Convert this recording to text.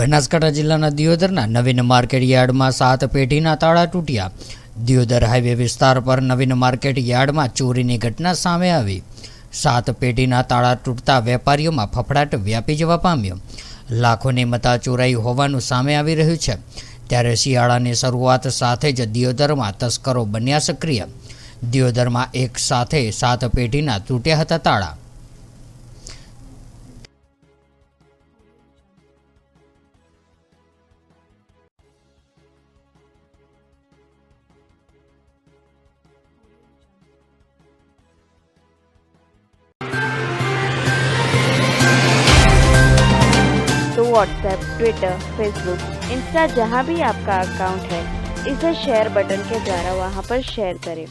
બનાસકાંઠા જિલ્લાના દિયોદરના નવીન માર્કેટ યાર્ડમાં 7 પેઢીના તાળા તૂટ્યા। દિયોદર હાઈવે વિસ્તાર પર નવીન માર્કેટ યાર્ડમાં ચોરીની ઘટના સામે આવી। 7 પેઢીના તાળા તૂટતા વેપારીઓમાં ફફડાટ વ્યાપી જવા પામ્યો। લાખોની મતા ચોરાઈ હોવાનું સામે આવી રહ્યું છે। ત્યારે શિયાળાની શરૂઆત સાથે જ દિયોદરમાં તસ્કરો બન્યા સક્રિય। દિયોદરમાં એક સાથે 7 પેઢીના તૂટ્યા હતા તાળા। तो व्हाट्सएप, ट्विटर, फेसबुक, इंस्टा जहाँ भी आपका अकाउंट है, इसे शेयर बटन के द्वारा वहाँ पर शेयर करें।